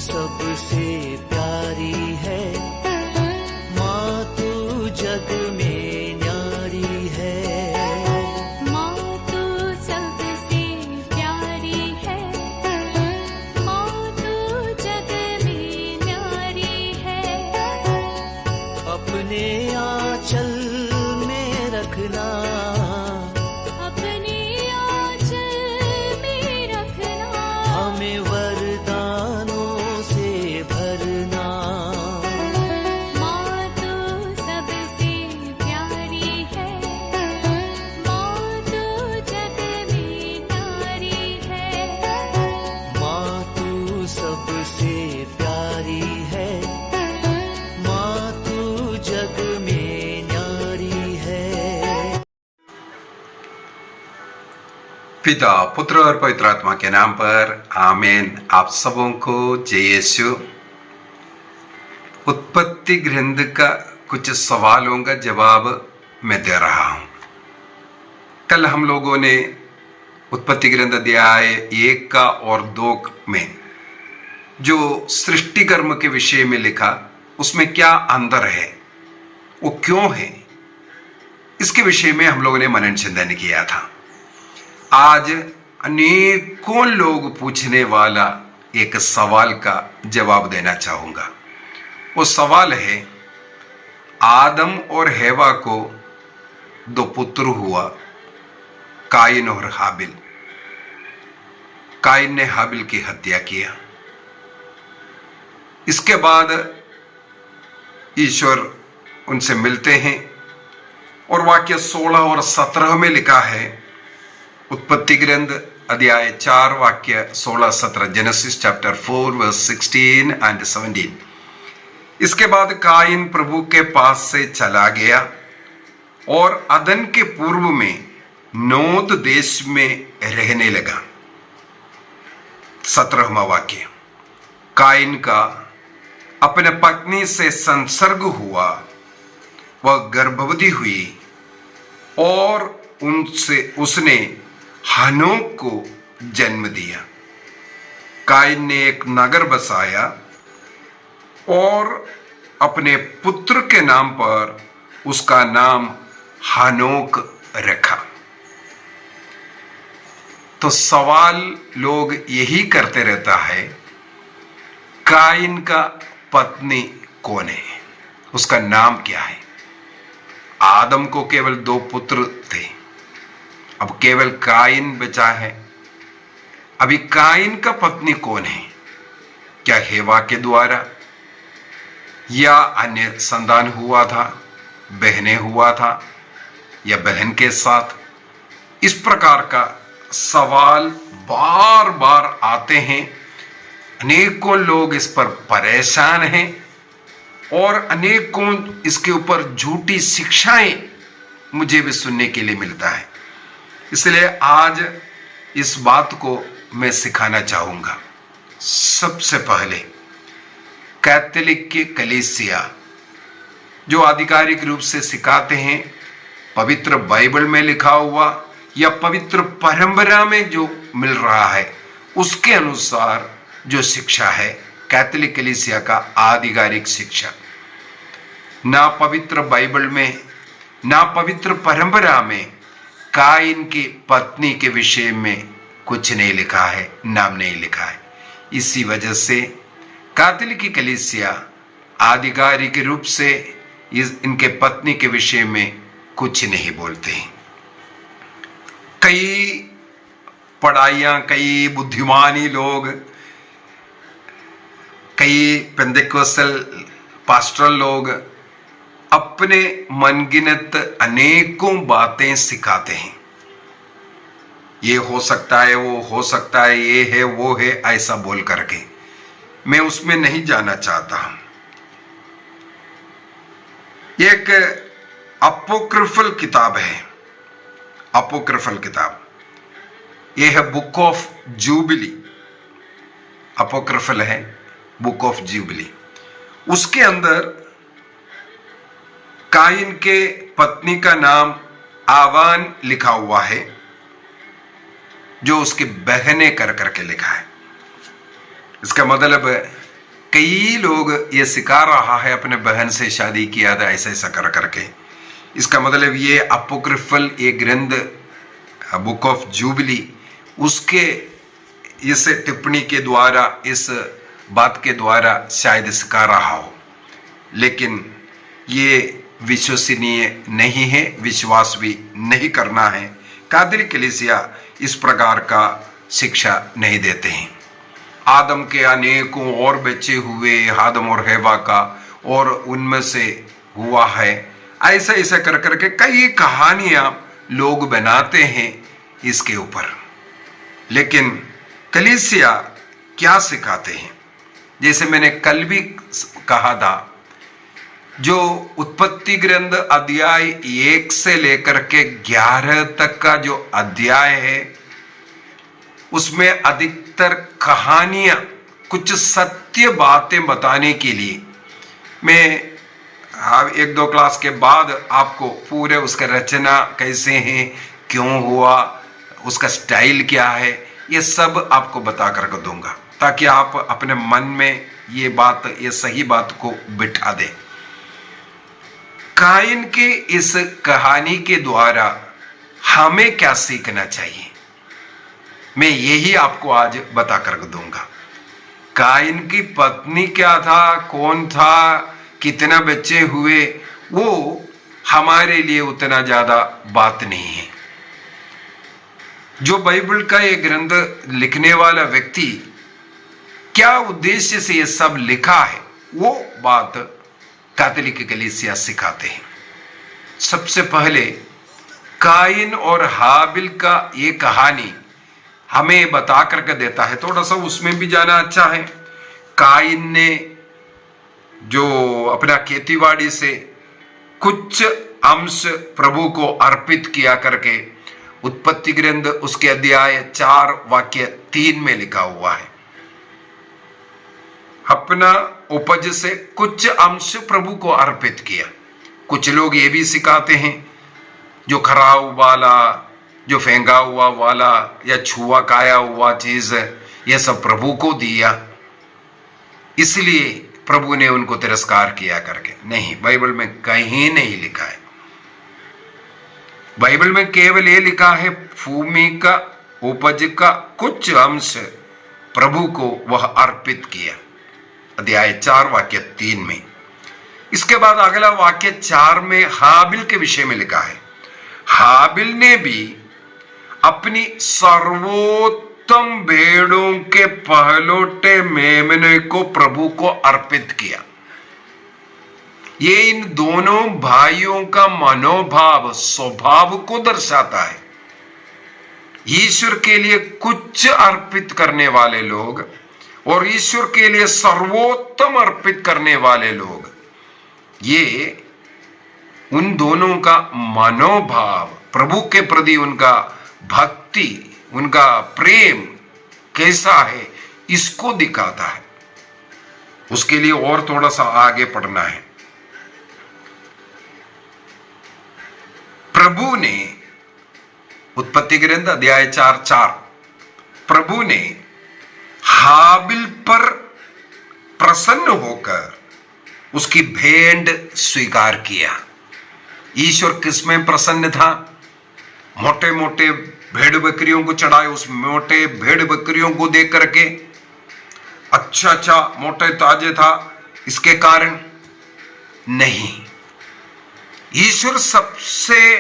सबसे प्यारी है, माँ तू जग में न्यारी है। माँ तू सबसे प्यारी है, माँ तू जग में न्यारी है। अपने आंचल में रखना, अपने आंचल में रखना, हमें वरदानों से भरना। माँ तू सबसे प्यारी है, माँ तू जग में न्यारी है। माँ तू सबसे प्यारी है, माँ तू जग में न्यारी है। पिता, पुत्र और पवित्र आत्मा के नाम पर आमीन। आप सबों को जय यीशु। उत्पत्ति ग्रंथ का कुछ सवालों का जवाब मैं दे रहा हूं। कल हम लोगों ने उत्पत्ति ग्रंथ अध्याय 1 का और 2 में जो सृष्टि कर्म के विषय में लिखा, उसमें क्या अंतर है, वो क्यों है, इसके विषय में हम लोगों ने मनन चिंतन किया था। आज अनेकों लोग पूछने वाला एक सवाल का जवाब देना चाहूंगा। वो सवाल है, आदम और हेवा को 2 पुत्र हुआ, काइन और हाबिल। काइन ने हाबिल की हत्या किया। इसके बाद ईश्वर उनसे मिलते हैं और वाक्य 16 और 17 में लिखा है, उत्पत्ति ग्रंथ अध्याय 4 वाक्य 16-17, जेनेसिस चैप्टर 4 वर्स 16 एंड 17। इसके बाद काइन प्रभु के पास से चला गया और अदन के पूर्व में नोद देश में रहने लगा। 17वां वाक्य, काइन का अपने पत्नी से संसर्ग हुआ, वह गर्भवती हुई और उसने हनोक को जन्म दिया। काइन ने एक नगर बसाया और अपने पुत्र के नाम पर उसका नाम हनोक रखा। तो सवाल लोग यही करते रहता है, काइन का पत्नी कौन है, उसका नाम क्या है। आदम को केवल 2 पुत्र थे, अब केवल काइन बचा है। अभी काइन का पत्नी कौन है? क्या हेवा के द्वारा या अन्य संतान हुआ था, बहनें हुआ था या बहन के साथ? इस प्रकार का सवाल बार बार आते हैं। अनेकों लोग इस पर परेशान हैं और अनेकों इसके ऊपर झूठी शिक्षाएं मुझे भी सुनने के लिए मिलता है। इसलिए आज इस बात को मैं सिखाना चाहूंगा। सबसे पहले कैथोलिक की कलीसिया जो आधिकारिक रूप से सिखाते हैं, पवित्र बाइबल में लिखा हुआ या पवित्र परंपरा में जो मिल रहा है, उसके अनुसार जो शिक्षा है कैथोलिक कलीसिया का आधिकारिक शिक्षा, ना पवित्र बाइबल में ना पवित्र परंपरा में काइन की पत्नी के विषय में कुछ नहीं लिखा है, नाम नहीं लिखा है। इसी वजह से कैथोलिक कलीसिया आधिकारिक रूप से इनके पत्नी के विषय में कुछ नहीं बोलते हैं। कई पढ़ाइयां, कई बुद्धिमानी लोग, कई पेंटेकोस्टल पास्टरल लोग अपने मनगिनत अनेकों बातें सिखाते हैं। ये हो सकता है, वो हो सकता है, ये है, वो है, ऐसा बोल करके मैं उसमें नहीं जाना चाहता हूं। एक अपोक्रिफल किताब है, अपोक्रिफल किताब, यह है बुक ऑफ जुबिली। अपोक्रिफल है बुक ऑफ जुबिली। उसके अंदर काइन के पत्नी का नाम आवान लिखा हुआ है, जो उसकी बहनें कर करके लिखा है। इसका मतलब कई लोग ये सिखा रहा है अपने बहन से शादी किया था ऐसा ऐसा कर करके। इसका मतलब ये अपोक्रिफल ये ग्रंथ बुक ऑफ जुबली उसके इस टिप्पणी के द्वारा इस बात के द्वारा शायद सिखा रहा हो, लेकिन ये विश्वसनीय नहीं है, विश्वास भी नहीं करना है। कैथोलिक कलीसिया इस प्रकार का शिक्षा नहीं देते हैं। आदम के अनेकों और बच्चे हुए, आदम और हेवा का, और उनमें से हुआ है, ऐसा ऐसा कर करके कई कहानियां लोग बनाते हैं इसके ऊपर। लेकिन कलीसिया क्या सिखाते हैं, जैसे मैंने कल भी कहा था, जो उत्पत्ति ग्रंथ अध्याय 1 से लेकर के 11 तक का जो अध्याय है उसमें अधिकतर कहानियां कुछ सत्य बातें बताने के लिए, मैं 1-2 क्लास के बाद आपको पूरे उसका रचना कैसे हैं, क्यों हुआ, उसका स्टाइल क्या है, ये सब आपको बता कर दूंगा, ताकि आप अपने मन में ये बात, ये सही बात को बिठा दें। कायन के इस कहानी के द्वारा हमें क्या सीखना चाहिए, मैं यही आपको आज बता कर दूंगा। कायन की पत्नी क्या था, कौन था, कितना बच्चे हुए, वो हमारे लिए उतना ज्यादा बात नहीं है। जो बाइबल का ये ग्रंथ लिखने वाला व्यक्ति क्या उद्देश्य से ये सब लिखा है, वो बात कैथोलिक कलीसिया सिखाते हैं। सबसे पहले कायन और हाबिल का ये कहानी हमें बता करके देता है, थोड़ा सा उसमें भी जाना अच्छा है। कायन ने जो अपना खेतीबाड़ी से कुछ अंश प्रभु को अर्पित किया करके, उत्पत्ति ग्रंथ उसके अध्याय 4 वाक्य 3 में लिखा हुआ है, अपना उपज से कुछ अंश प्रभु को अर्पित किया। कुछ लोग ये भी सिखाते हैं जो खराब वाला, जो फेंगा हुआ वाला या छुआ खाया हुआ चीज ये सब प्रभु को दिया, इसलिए प्रभु ने उनको तिरस्कार किया करके। नहीं, बाइबल में कहीं नहीं लिखा है। बाइबल में केवल ये लिखा है भूमि का उपज का कुछ अंश प्रभु को वह अर्पित किया, अध्याय 4 वाक्य 3 में। इसके बाद अगला वाक्य 4 में हाबिल के विषय में लिखा है, हाबिल ने भी अपनी सर्वोत्तम भेड़ों के पहलोटे मेमने को प्रभु को अर्पित किया। ये इन दोनों भाइयों का मनोभाव, स्वभाव को दर्शाता है। ईश्वर के लिए कुछ अर्पित करने वाले लोग और ईश्वर के लिए सर्वोत्तम अर्पित करने वाले लोग, ये उन दोनों का मनोभाव, प्रभु के प्रति उनका भक्ति, उनका प्रेम कैसा है, इसको दिखाता है। उसके लिए और थोड़ा सा आगे पढ़ना है। प्रभु ने, उत्पत्ति ग्रंथ अध्याय 4:4, प्रभु ने हाबिल पर प्रसन्न होकर उसकी भेंट स्वीकार किया। ईश्वर किसमें प्रसन्न था? मोटे मोटे भेड़ बकरियों को चढ़ाए, उस मोटे भेड़ बकरियों को देख करके अच्छा मोटे ताजे था, इसके कारण नहीं। ईश्वर सबसे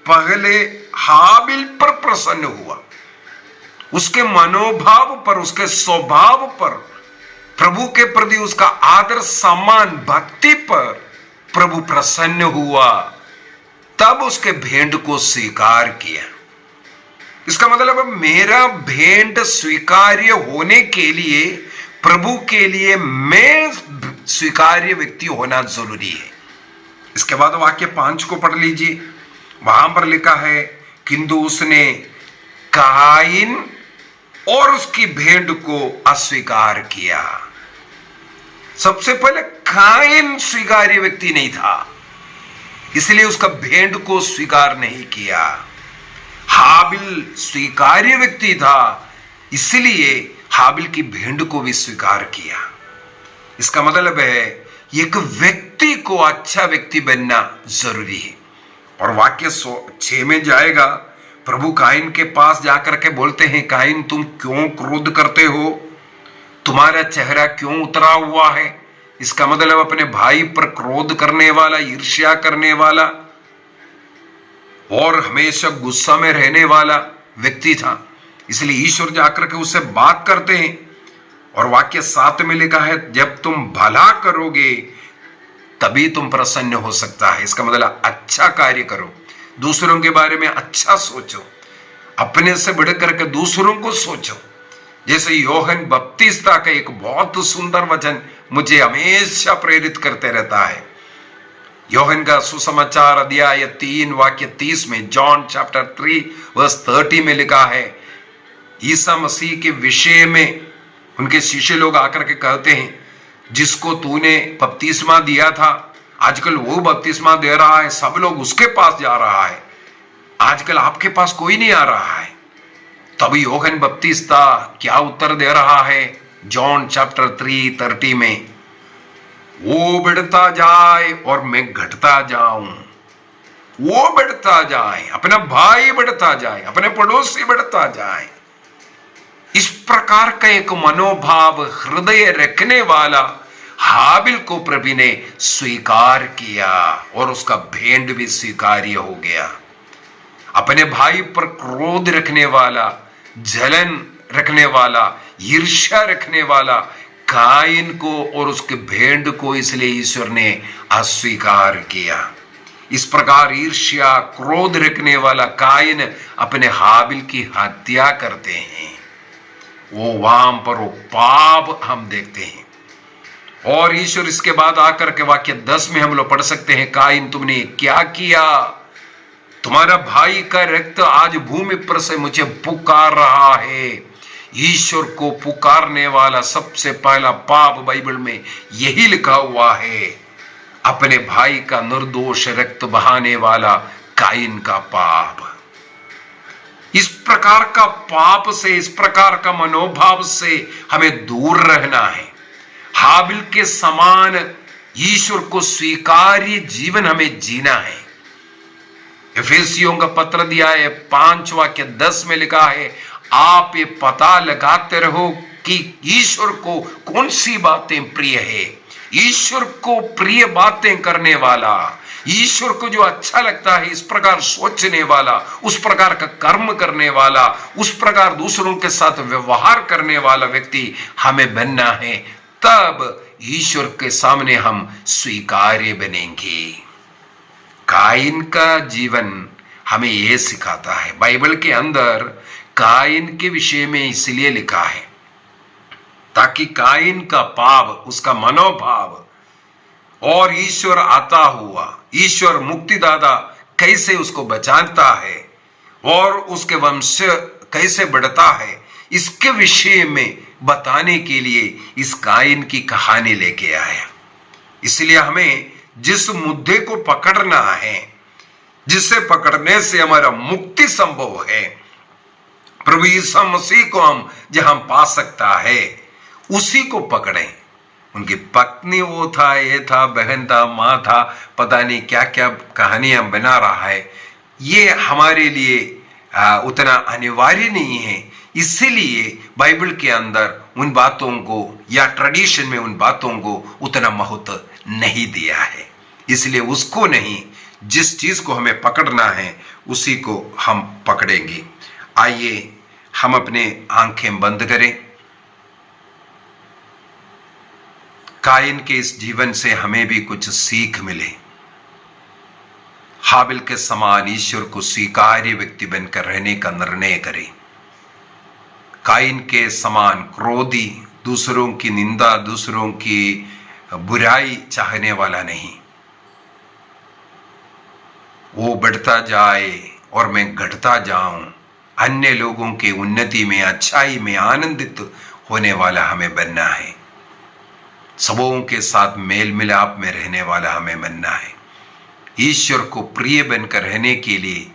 पहले हाबिल पर प्रसन्न हुआ, उसके मनोभाव पर, उसके स्वभाव पर, प्रभु के प्रति उसका आदर सम्मान भक्ति पर प्रभु प्रसन्न हुआ, तब उसके भेंट को स्वीकार किया। इसका मतलब मेरा भेंट स्वीकार्य होने के लिए, प्रभु के लिए मैं स्वीकार्य व्यक्ति होना जरूरी है। इसके बाद वाक्य 5 को पढ़ लीजिए, वहां पर लिखा है, किंतु उसने कायन और उसकी भेंट को अस्वीकार किया। सबसे पहले कायन स्वीकार्य व्यक्ति नहीं था, इसलिए उसका भेंट को स्वीकार नहीं किया। हाबिल स्वीकार्य व्यक्ति था, इसलिए हाबिल की भेंट को भी स्वीकार किया। इसका मतलब है एक व्यक्ति को अच्छा व्यक्ति बनना जरूरी है। और वाक्य 6 में जाएगा, प्रभु काइन के पास जाकर के बोलते हैं, काइन तुम क्यों क्रोध करते हो, तुम्हारा चेहरा क्यों उतरा हुआ है। इसका मतलब अपने भाई पर क्रोध करने वाला, ईर्ष्या करने वाला और हमेशा गुस्सा में रहने वाला व्यक्ति था। इसलिए ईश्वर जाकर के उससे बात करते हैं। और वाक्य 7 में लिखा है, जब तुम भला करोगे तभी तुम प्रसन्न हो सकता है। इसका मतलब अच्छा कार्य करो, दूसरों के बारे में अच्छा सोचो, अपने से बढ़ करके दूसरों को सोचो। जैसे योहन बपतिस्ता का एक बहुत सुंदर वचन मुझे हमेशा प्रेरित करते रहता है। योहन का सुसमाचार अध्याय 3 वाक्य 30 में, जॉन चैप्टर 3 वर्स 30 में लिखा है, ईसा मसीह के विषय में उनके शिष्य लोग आकर के कहते हैं, जिसको तूने बपतिस्मा दिया था आजकल वो बपतिस्मा दे रहा है, सब लोग उसके पास जा रहा है, आजकल आपके पास कोई नहीं आ रहा है। तभी योहन बपतिस्ता क्या उत्तर दे रहा है, जॉन चैप्टर 3:30 में, वो बढ़ता जाए और मैं घटता जाऊं। वो बढ़ता जाए, अपना भाई बढ़ता जाए, अपने पड़ोसी बढ़ता जाए। इस प्रकार का एक मनोभाव हृदय रखने वाला हाबिल को प्रभु ने स्वीकार किया और उसका भेंट भी स्वीकार्य हो गया। अपने भाई पर क्रोध रखने वाला, जलन रखने वाला, ईर्ष्या रखने वाला काइन को और उसके भेंट को इसलिए ईश्वर ने अस्वीकार किया। इस प्रकार ईर्ष्या, क्रोध रखने वाला काइन अपने हाबिल की हत्या करते हैं। वो वहां पर वो पाप हम देखते हैं। और ईश्वर इसके बाद आकर के वाक्य 10 में हम लोग पढ़ सकते हैं, काइन तुमने क्या किया, तुम्हारा भाई का रक्त आज भूमि पर से मुझे पुकार रहा है। ईश्वर को पुकारने वाला सबसे पहला पाप बाइबल में यही लिखा हुआ है, अपने भाई का निर्दोष रक्त बहाने वाला काइन का पाप। इस प्रकार का पाप से, इस प्रकार का मनोभाव से हमें दूर रहना है। हाबिल के समान ईश्वर को स्वीकार्य जीवन हमें जीना है। एफेसियों का पत्र दिया है 5 वाक्य 10 में लिखा है, आप ये पता लगाते रहो कि ईश्वर को कौन सी बातें प्रिय है। ईश्वर को प्रिय बातें करने वाला, ईश्वर को जो अच्छा लगता है इस प्रकार सोचने वाला, उस प्रकार का कर्म करने वाला, उस प्रकार दूसरों के साथ व्यवहार करने वाला व्यक्ति हमें बनना है। तब ईश्वर के सामने हम स्वीकार्य बनेंगे। काइन का जीवन हमें यह सिखाता है। बाइबल के अंदर काइन के विषय में इसलिए लिखा है ताकि काइन का पाप, उसका मनोभाव और ईश्वर आता हुआ, ईश्वर मुक्तिदाता कैसे उसको बचाता है और उसके वंश कैसे बढ़ता है, इसके विषय में बताने के लिए इस काइन की कहानी लेके आया। इसलिए हमें जिस मुद्दे को पकड़ना है, जिसे पकड़ने से हमारा मुक्ति संभव है, प्रभु यीशु मसीह को हम जहां पा सकता है, उसी को पकड़ें। उनकी पत्नी वो था, ये था, बहन था, माँ था, पता नहीं क्या क्या कहानियां बना रहा है, ये हमारे लिए उतना अनिवार्य नहीं है। इसीलिए बाइबल के अंदर उन बातों को या ट्रेडिशन में उन बातों को उतना महत्व नहीं दिया है। इसलिए उसको नहीं, जिस चीज को हमें पकड़ना है उसी को हम पकड़ेंगे। आइए हम अपने आंखें बंद करें। काइन के इस जीवन से हमें भी कुछ सीख मिले। हाबिल के समान ईश्वर को स्वीकार्य व्यक्ति बनकर रहने का निर्णय करें। काइन के समान क्रोधी, दूसरों की निंदा, दूसरों की बुराई चाहने वाला नहीं। वो बढ़ता जाए और मैं घटता जाऊं, अन्य लोगों के उन्नति में, अच्छाई में आनंदित होने वाला हमें बनना है। सबों के साथ मेल मिलाप में रहने वाला हमें बनना है। ईश्वर को प्रिय बनकर रहने के लिए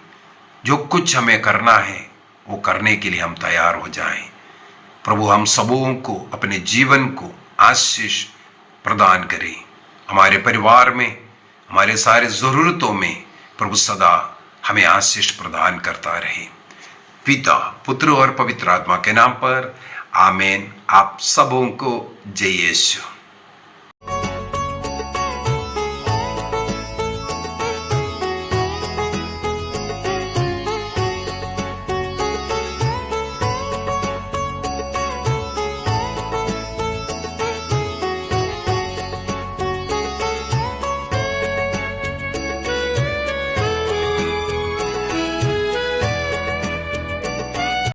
जो कुछ हमें करना है वो करने के लिए हम तैयार हो जाएं। प्रभु हम सबों को, अपने जीवन को आशीष प्रदान करे। हमारे परिवार में, हमारे सारे ज़रूरतों में प्रभु सदा हमें आशीष प्रदान करता रहे। पिता, पुत्र और पवित्र आत्मा के नाम पर आमीन। आप सबों को जय यीशु।